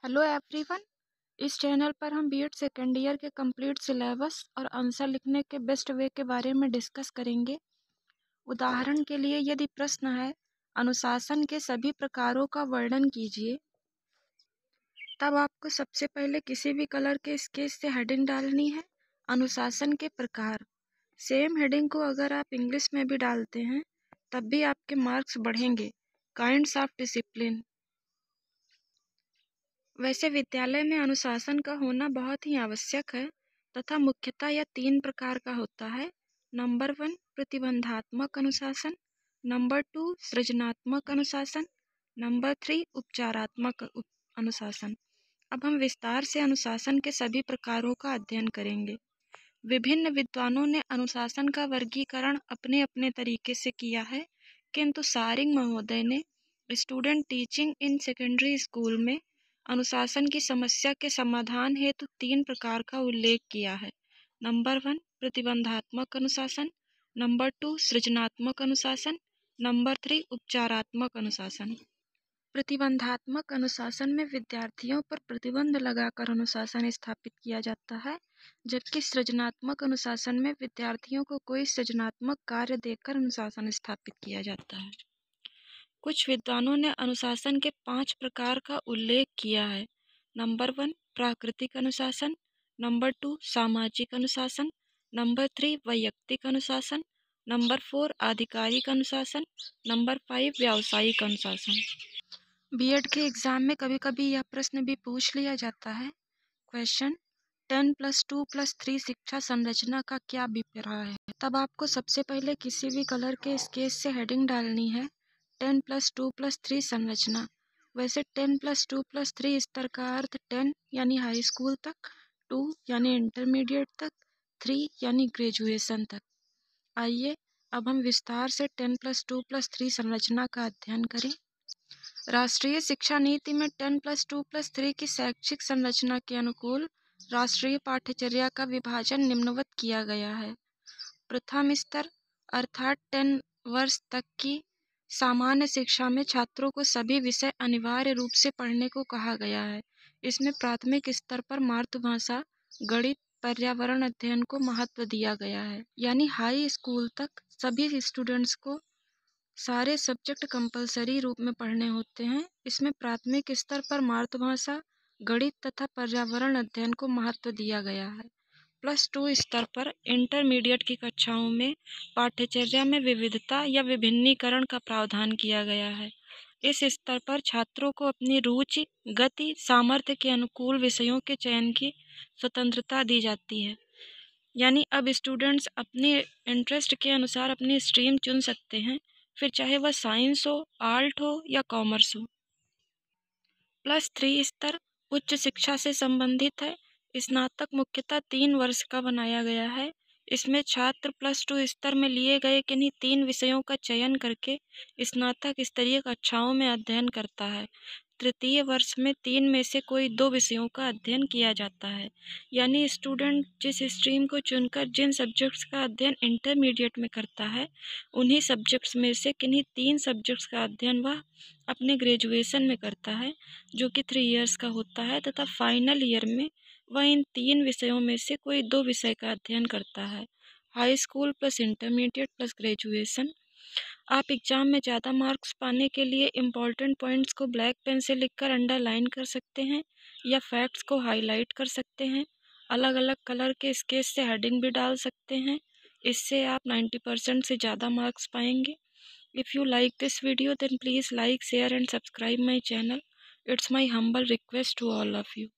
Hello everyone. इस channel पर हम बीएड सेकेंड ईयर के कंप्लीट सिलेबस और आंसर लिखने के बेस्ट वे के बारे में डिस्कस करेंगे। उदाहरण के लिए यदि प्रश्न है अनुशासन के सभी प्रकारों का वर्णन कीजिए, तब आपको सबसे पहले किसी भी कलर के स्केच से हेडिंग डालनी है अनुशासन के प्रकार। सेम हेडिंग को अगर आप इंग्लिश में भी डालते हैं तब भी आपके मार्क्स बढ़ेंगे। Kinds of discipline. वैसे विद्यालय में अनुशासन का होना बहुत ही आवश्यक है तथा मुख्यतः यह 3 प्रकार का होता है। नंबर 1 प्रतिबंधात्मक अनुशासन, नंबर 2 सृजनात्मक अनुशासन, नंबर 3 उपचारात्मक अनुशासन। अब हम विस्तार से अनुशासन के सभी प्रकारों का अध्ययन करेंगे। विभिन्न विद्वानों ने अनुशासन का वर्गीकरण अपने अपने तरीके से किया है, किंतु सारिंग महोदय ने student teaching in secondary school में अनुशासन की समस्या के समाधान हेतु 3 प्रकार का उल्लेख किया है। नंबर 1 प्रतिबंधात्मक अनुशासन, नंबर 2 सृजनात्मक अनुशासन, नंबर 3 उपचारात्मक अनुशासन। प्रतिबंधात्मक अनुशासन में विद्यार्थियों पर प्रतिबंध लगाकर अनुशासन स्थापित किया जाता है, जबकि सृजनात्मक अनुशासन में विद्यार्थियों को कोई सृजनात्मक कार्य देकर अनुशासन स्थापित किया जाता है। कुछ विद्वानों ने अनुशासन के 5 प्रकार का उल्लेख किया है। नंबर 1 प्राकृतिक अनुशासन, नंबर 2 सामाजिक अनुशासन, नंबर 3 वैयक्तिक अनुशासन, नंबर 4 आधिकारिक अनुशासन, नंबर 5 व्यावसायिक अनुशासन। बीएड के एग्जाम में कभी कभी यह प्रश्न भी पूछ लिया जाता है। क्वेश्चन 10+2+3 शिक्षा संरचना का क्या अभिप्राय है। तब आपको सबसे पहले किसी भी कलर के स्केच से हेडिंग डालनी है 10+2+3 संरचना। वैसे 10+2+3 स्तर का अर्थ 10 यानी हाई स्कूल तक, 2 यानी इंटरमीडिएट तक, 3 यानी ग्रेजुएशन तक। आइए अब हम विस्तार से 10+2+3 संरचना का अध्ययन करें। राष्ट्रीय शिक्षा नीति में 10+2+3 की शैक्षिक संरचना के अनुकूल राष्ट्रीय पाठ्यचर्या का विभाजन निम्नवत किया गया है। प्रथम स्तर अर्थात 10 वर्ष तक की सामान्य शिक्षा में छात्रों को सभी विषय अनिवार्य रूप से पढ़ने को कहा गया है। इसमें प्राथमिक स्तर पर मातृभाषा, गणित, पर्यावरण अध्ययन को महत्व दिया गया है। यानी हाई स्कूल तक सभी स्टूडेंट्स को सारे सब्जेक्ट कंपलसरी रूप में पढ़ने होते हैं। इसमें प्राथमिक स्तर पर मातृभाषा, गणित तथा पर्यावरण अध्ययन को महत्व दिया गया है। +2 स्तर पर इंटरमीडिएट की कक्षाओं में पाठ्यचर्या में विविधता या विभिन्नीकरण का प्रावधान किया गया है। इस स्तर पर छात्रों को अपनी रुचि, गति, सामर्थ्य के अनुकूल विषयों के चयन की स्वतंत्रता दी जाती है। यानी अब स्टूडेंट्स अपने इंटरेस्ट के अनुसार अपनी स्ट्रीम चुन सकते हैं, फिर चाहे वह साइंस हो, आर्ट हो या कॉमर्स हो। +3 स्तर उच्च शिक्षा से संबंधित है। स्नातक मुख्यतः 3 वर्ष का बनाया गया है। इसमें छात्र +2 स्तर में लिए गए किन्हीं 3 विषयों का चयन करके स्नातक स्तरीय कक्षाओं में अध्ययन करता है। तृतीय वर्ष में 3 में से कोई 2 विषयों का अध्ययन किया जाता है। यानी स्टूडेंट जिस स्ट्रीम को चुनकर जिन सब्जेक्ट्स का अध्ययन इंटरमीडिएट में करता है, उन्हीं सब्जेक्ट्स में से किन्हीं 3 सब्जेक्ट्स का अध्ययन वह अपने ग्रेजुएशन में करता है, जो कि 3 इयर्स का होता है, तथा फाइनल ईयर में वह इन 3 विषयों में से कोई 2 विषय का अध्ययन करता है। High school plus intermediate plus graduation. आप एग्जाम में ज़्यादा मार्क्स पाने के लिए इम्पॉर्टेंट पॉइंट्स को ब्लैक पेन से लिखकर अंडरलाइन कर सकते हैं या फैक्ट्स को हाईलाइट कर सकते हैं। अलग अलग कलर के स्केच से हेडिंग भी डाल सकते हैं। इससे आप 90% से ज़्यादा मार्क्स पाएंगे। If you like this video then please like, share and subscribe my channel. It's my humble request to all of you.